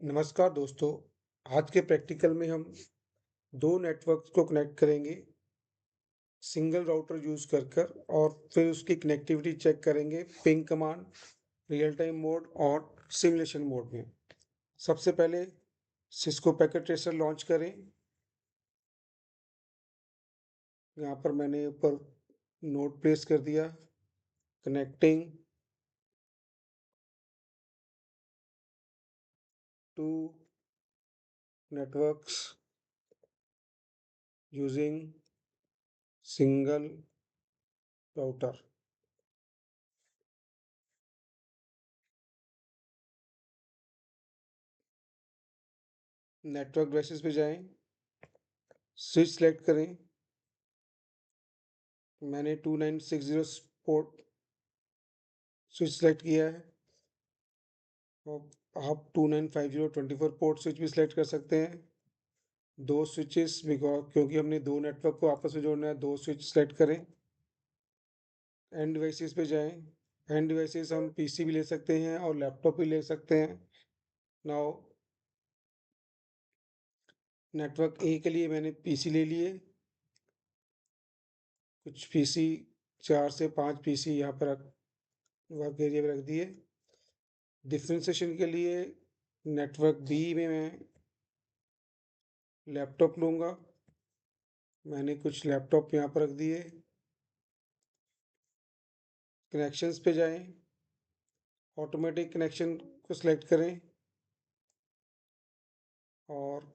नमस्कार दोस्तों। आज के प्रैक्टिकल में हम दो नेटवर्क्स को कनेक्ट करेंगे सिंगल राउटर यूज कर और फिर उसकी कनेक्टिविटी चेक करेंगे ping command, real time mode और सिमुलेशन मोड में। सबसे पहले सिस्को पैकेट ट्रेसर लॉन्च करें। यहाँ पर मैंने ऊपर नोट प्लेस कर दिया। Connecting to networks using single router. Network devices पे जाएं, स्विच सेलेक्ट करें। मैंने 2960 पोर्ट स्विच सेलेक्ट किया है और आप 2950 पोर्ट स्विच भी सिलेक्ट कर सकते हैं। दो स्विचेस क्योंकि हमने दो नेटवर्क को आपस में जोड़ना है, दो स्विच सेलेक्ट करें। एंड डिवाइसेस पे जाएं। एंड डिवाइसेस हम पीसी भी ले सकते हैं और लैपटॉप भी ले सकते हैं। नाउ नेटवर्क ए के लिए मैंने पीसी ले लिए। कुछ पीसी 4 से 5 पीसी यहाँ पर वर्क एरिया में रख दिए। डिफ्रेंसिएशन के लिए नेटवर्क बी में मैं लैपटॉप लूँगा। मैंने कुछ लैपटॉप यहाँ पर रख दिए। कनेक्शंस पे जाएं, ऑटोमेटिक कनेक्शन को सिलेक्ट करें और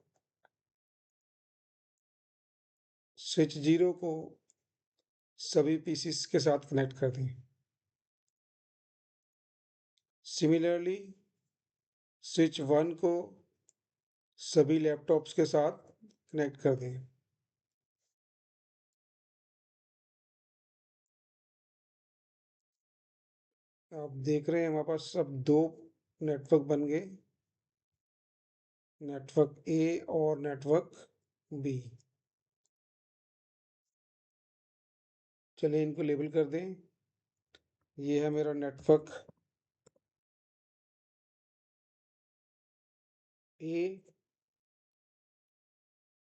स्विच 0 को सभी पीसीस के साथ कनेक्ट कर दें। सिमिलरली स्विच 1 को सभी लैपटॉप्स के साथ कनेक्ट कर दें। आप देख रहे हैं हमारे पास अब दो नेटवर्क बन गए, नेटवर्क ए और नेटवर्क बी। चलिए इनको लेबल कर दें। ये है मेरा नेटवर्क ए,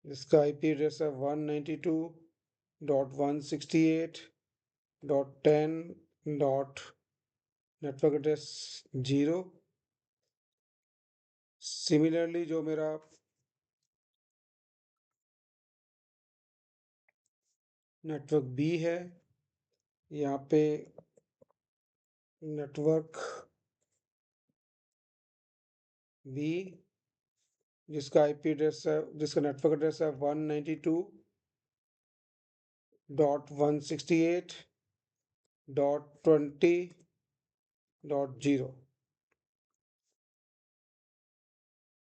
जिसका आईपी एड्रेस है 192.168.10. Network address 0। सिमिलरली जो मेरा नेटवर्क बी है, यहाँ पे नेटवर्क बी जिसका आईपी एड्रेस है, जिसका नेटवर्क एड्रेस है 192.168.20.0।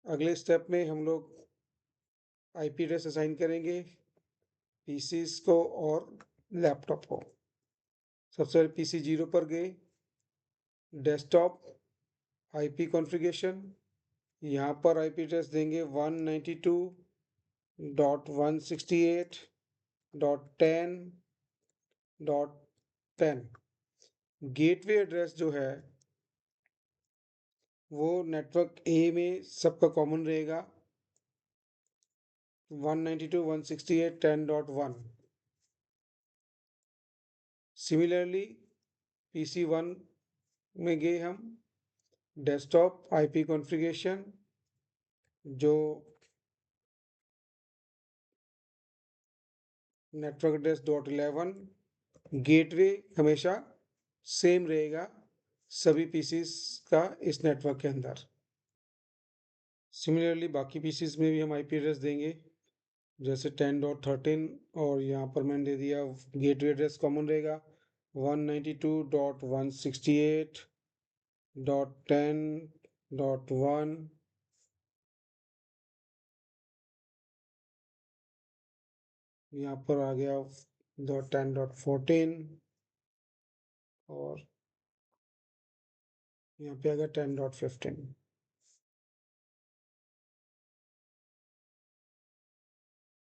अगले स्टेप में हम लोग आईपी एड्रेस असाइन करेंगे पीसीस को और लैपटॉप को। सबसे पहले पीसी 0 पर गए, डेस्कटॉप आईपी कॉन्फ़िगरेशन। यहाँ पर आईपी एड्रेस देंगे 192.168.10.10। गेटवे एड्रेस जो है वो नेटवर्क ए में सबका कॉमन रहेगा 192.168.10.1। सिमिलरली पीसी 1 में गए हम, डेस्कटॉप आईपी कॉन्फ़िगरेशन जो नेटवर्क एड्रेस .11। गेटवे हमेशा सेम रहेगा सभी पीसीस का इस नेटवर्क के अंदर। सिमिलरली बाकी पीसीस में भी हम आईपी एड्रेस देंगे, जैसे 10.13 और यहाँ पर मैंने दे दिया गेटवे एड्रेस कॉमन रहेगा 192.168.10.1। यहाँ पर आ गया 10.14 और यहाँ पे आ गया 10.15।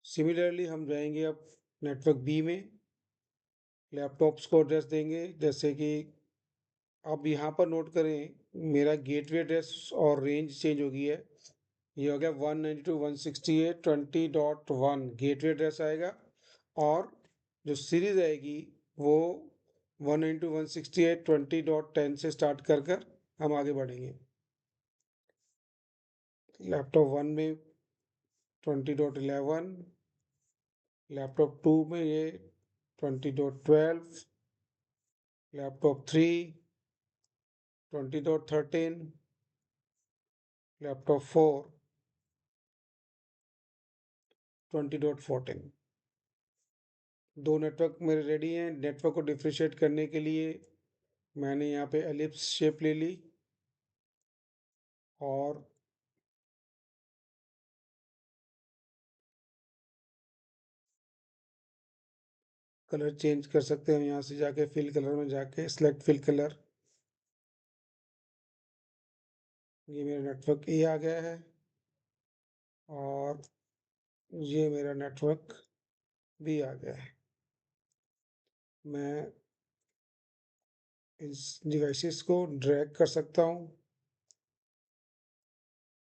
सिमिलरली हम जाएंगे अब नेटवर्क बी में, लैपटॉप्स को एड्रेस देंगे, जैसे कि आप यहाँ पर नोट करें मेरा गेटवे एड्रेस और रेंज चेंज हो गई है। ये हो गया 192.168.20.1 गेटवे एड्रेस आएगा, और जो सीरीज आएगी वो 192.168.20.10 से स्टार्ट कर हम आगे बढ़ेंगे। लैपटॉप 1 में 20.11, लैपटॉप 2 में ये 20.12, लैपटॉप 3 20.13, लैपटॉप 4 20.14। दो नेटवर्क मेरे रेडी हैं। नेटवर्क को डिफ्रेंशिएट करने के लिए मैंने यहाँ पे एलिप्स शेप ले ली और कलर चेंज कर सकते हैं। यहाँ से जाके फिल कलर में जाके सिलेक्ट फिल कलर, ये मेरा नेटवर्क ए आ गया है, और ये मेरा नेटवर्क बी आ गया है। मैं इस डिवाइसेस को ड्रैग कर सकता हूँ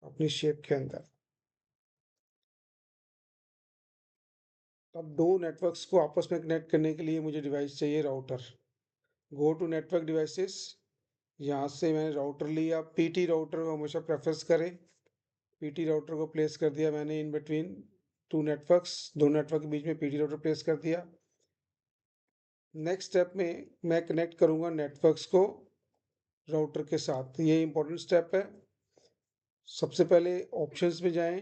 अपनी शेप के अंदर। अब दो नेटवर्क्स को आपस में कनेक्ट करने के लिए मुझे डिवाइस चाहिए, router. Go to network devices, यहाँ से मैंने राउटर लिया। पीटी राउटर को हमेशा प्रेफर्स करें। पीटी राउटर को प्लेस कर दिया मैंने इन बिटवीन टू नेटवर्क्स, दो नेटवर्क के बीच में पीटी राउटर प्लेस कर दिया। नेक्स्ट स्टेप में मैं कनेक्ट करूँगा नेटवर्क्स को राउटर के साथ। ये इंपॉर्टेंट स्टेप है। सबसे पहले ऑप्शंस में जाएं,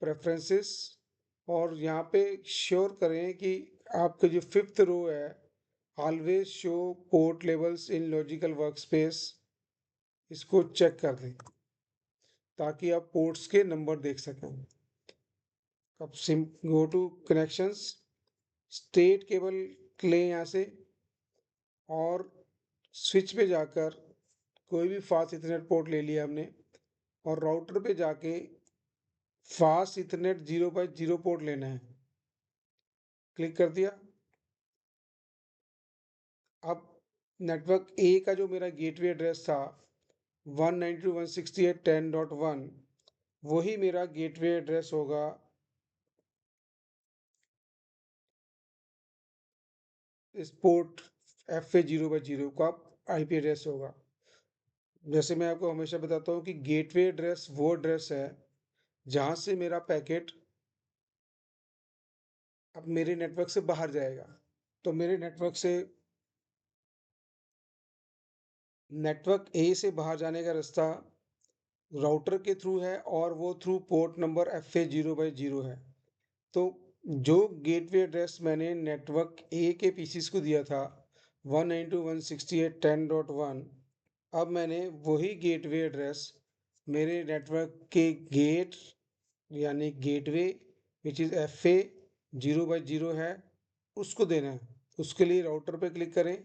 प्रेफरेंसेस, और यहाँ पे श्योर करें कि आपके जो 5th रो है, always show port levels in logical workspace, इसको चेक कर दें ताकि आप पोर्ट्स के नंबर देख सकें। अब go to connections, straight cable लें यहाँ से, और स्विच पे जाकर कोई भी फास्ट इथरनेट पोर्ट ले लिया हमने, और राउटर पे जाके फास्ट इथरनेट 0x0 पोर्ट लेना है। क्लिक कर दिया। अब नेटवर्क ए का जो मेरा गेटवे एड्रेस था 192.168.10.1, वही मेरा गेटवे एड्रेस होगा इस पोर्ट FA0x0 का IP एड्रेस होगा। जैसे मैं आपको हमेशा बताता हूँ कि गेटवे एड्रेस वो एड्रेस है जहाँ से मेरा पैकेट अब मेरे नेटवर्क से बाहर जाएगा। तो मेरे नेटवर्क ए से बाहर जाने का रास्ता राउटर के थ्रू है, और वो थ्रू पोर्ट नंबर FA0x0 है। तो जो गेटवे एड्रेस मैंने नेटवर्क ए के पीसीस को दिया था 192.168.10.1, अब मैंने वही गेटवे एड्रेस मेरे नेटवर्क के गेट यानी गेटवे विच इज़ FA0x0 है, उसको देना है। उसके लिए राउटर पे क्लिक करें,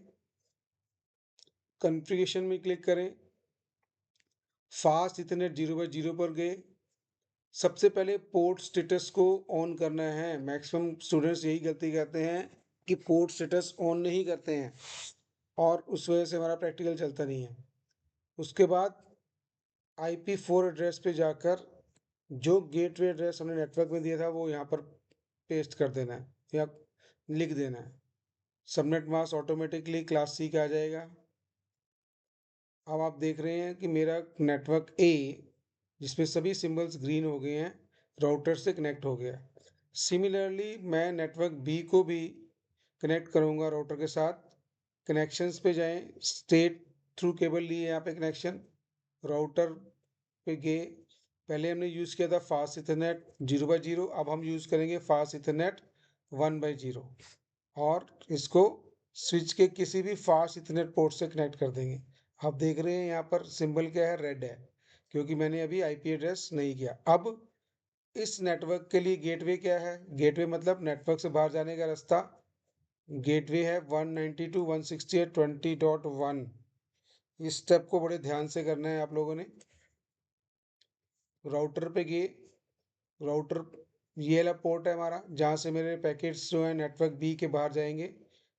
कॉन्फ़िगरेशन में क्लिक करें, फास्ट इथरनेट 0x0 पर गए। सबसे पहले पोर्ट स्टेटस को ऑन करना है। मैक्सिमम स्टूडेंट्स यही गलती करते हैं कि पोर्ट स्टेटस ऑन नहीं करते हैं, और उस वजह से हमारा प्रैक्टिकल चलता नहीं है। उसके बाद IP4 एड्रेस पे जाकर जो गेटवे एड्रेस हमने नेटवर्क में दिया था वो यहाँ पर पेस्ट कर देना है या लिख देना है। Subnet mask automatically class C का आ जाएगा। अब आप देख रहे हैं कि मेरा नेटवर्क A, जिसमें सभी सिंबल्स ग्रीन हो गए हैं, राउटर से कनेक्ट हो गया। सिमिलरली मैं नेटवर्क B को भी कनेक्ट करूंगा राउटर के साथ। कनेक्शंस पे जाएं, स्टेट थ्रू केबल लिए यहाँ पे कनेक्शन, राउटर पे गए। पहले हमने यूज़ किया था फास्ट इथरनेट 0x0, अब हम यूज़ करेंगे फास्ट इथरनेट 1x0, और इसको स्विच के किसी भी फास्ट इथरनेट पोर्ट से कनेक्ट कर देंगे। आप देख रहे हैं यहाँ पर सिंबल क्या है, रेड है, क्योंकि मैंने अभी IP एड्रेस नहीं किया। अब इस नेटवर्क के लिए गेटवे क्या है? गेटवे मतलब नेटवर्क से बाहर जाने का रास्ता। गेटवे है 192.168.20.1। इस स्टेप को बड़े ध्यान से करना है आप लोगों ने। राउटर पे गए, राउटर ये वाला पोर्ट है हमारा जहाँ से मेरे पैकेट्स जो हैं नेटवर्क B के बाहर जाएंगे।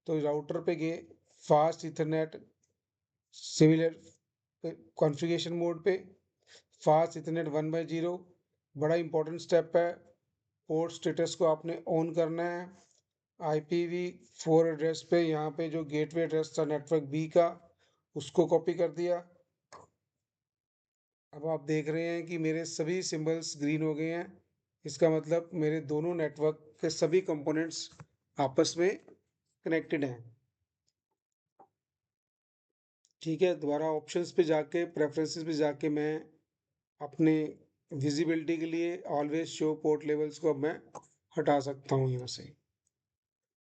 तो राउटर पे गए, fast Ethernet similar configuration mode पे, फास्ट इथरनेट 1/0 बड़ा इंपॉर्टेंट स्टेप है। पोर्ट स्टेटस को आपने ऑन करना है। IPv4 एड्रेस पे यहाँ पे जो गेटवे एड्रेस था नेटवर्क बी का, उसको कॉपी कर दिया। अब आप देख रहे हैं कि मेरे सभी सिंबल्स ग्रीन हो गए हैं। इसका मतलब मेरे दोनों नेटवर्क के सभी कंपोनेंट्स आपस में कनेक्टेड हैं। ठीक है, दोबारा ऑप्शंस पे जाके, प्रेफरेंसेस पे जाके मैं अपने विजिबिलिटी के लिए ऑलवेज शो पोर्ट लेवल्स को अब मैं हटा सकता हूँ यहाँ से।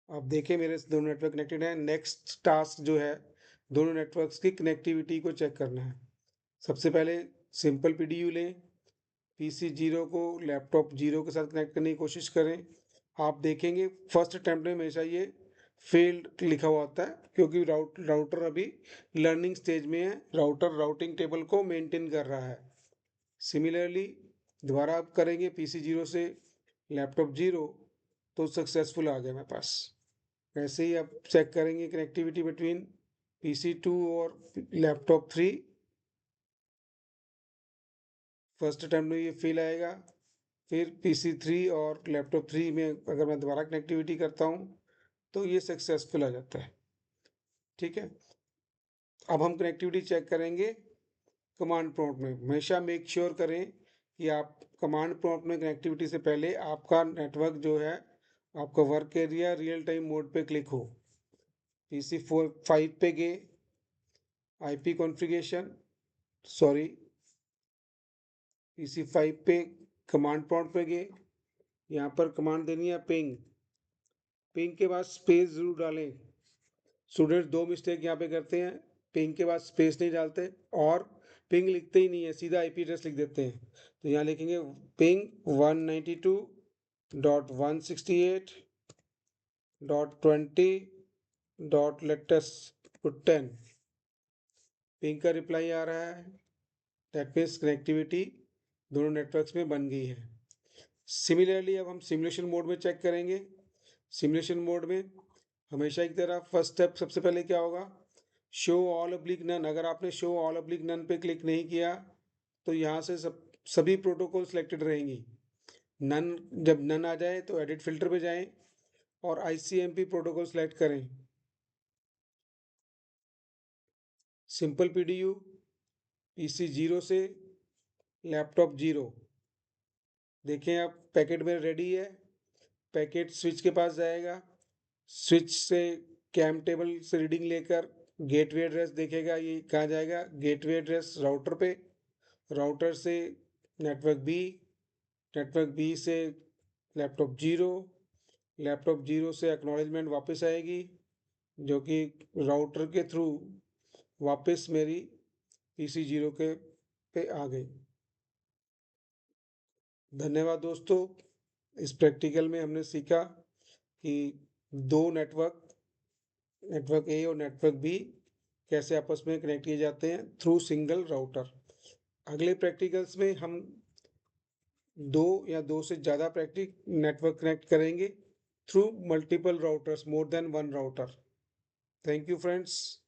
अब देखिए मेरे दोनों नेटवर्क कनेक्टेड हैं। नेक्स्ट टास्क जो है, दोनों नेटवर्क्स की कनेक्टिविटी को चेक करना है। सबसे पहले सिंपल PDU लें, PC 0 को लैपटॉप 0 के साथ कनेक्ट करने की कोशिश करें। आप देखेंगे फर्स्ट अटैम्प्ट में हमेशा ये फेल्ड लिखा हुआ आता है, क्योंकि राउटर अभी लर्निंग स्टेज में है। राउटर राउटिंग टेबल को मेंटेन कर रहा है। सिमिलरली दोबारा आप करेंगे PC 0 से लैपटॉप 0, तो सक्सेसफुल आ गया मेरे पास। ऐसे ही आप चेक करेंगे कनेक्टिविटी बिटवीन PC 2 और लैपटॉप 3। फर्स्ट अटैम्प्ट में ये फेल आएगा। फिर PC 3 और लैपटॉप 3 में अगर मैं दोबारा कनेक्टिविटी करता हूँ तो ये सक्सेसफुल आ जाता है। ठीक है, अब हम कनेक्टिविटी चेक करेंगे कमांड प्रॉम्प्ट में। हमेशा मेक श्योर करें कि आप कमांड प्रॉम्प्ट में कनेक्टिविटी से पहले आपका नेटवर्क जो है, आपका work area real time mode पे क्लिक हो। PC 5 पे गए, IP कॉन्फ़िगरेशन, सॉरी PC 5 पे कमांड प्रॉम्प्ट पे गए। यहाँ पर कमांड देनी है पिंग। पिंग के बाद स्पेस जरूर डालें। स्टूडेंट्स दो मिस्टेक यहाँ पे करते हैं, पिंग के बाद स्पेस नहीं डालते और पिंग लिखते ही नहीं है, सीधा IP एड्रेस लिख देते हैं। तो यहाँ लिखेंगे पिंग 192.168.20.10। पिंग का रिप्लाई आ रहा है। दैट मीन्स कनेक्टिविटी दोनों नेटवर्क्स में बन गई है। सिमिलरली अब हम सिमुलेशन मोड में चेक करेंगे। सिमुलेशन मोड में हमेशा की तरह फर्स्ट स्टेप सबसे पहले क्या होगा, शो ऑल अब्लिक नन। अगर आपने शो ऑल अब्लिक नन पे क्लिक नहीं किया तो यहाँ से सभी प्रोटोकॉल सिलेक्टेड रहेंगी। नन, जब नन आ जाए तो एडिट फिल्टर पे जाएं और ICMP प्रोटोकॉल सेलेक्ट करें। सिंपल PDU PC 0 से लैपटॉप 0। देखें अब पैकेट में रेडी है। पैकेट स्विच के पास जाएगा, स्विच से कैम टेबल से रीडिंग लेकर गेटवे एड्रेस देखेगा, ये कहाँ जाएगा, गेटवे एड्रेस राउटर पे। राउटर से नेटवर्क बी, नेटवर्क बी से लैपटॉप 0, लैपटॉप 0 से एक्नॉलेजमेंट वापस आएगी, जो कि राउटर के थ्रू वापस मेरी PC 0 के पे आ गई। धन्यवाद दोस्तों। इस प्रैक्टिकल में हमने सीखा कि दो नेटवर्क ए और नेटवर्क बी कैसे आपस में कनेक्ट किए जाते हैं थ्रू सिंगल राउटर। अगले प्रैक्टिकल्स में हम दो या दो से ज़्यादा नेटवर्क कनेक्ट करेंगे through multiple routers, more than one router. Thank you friends.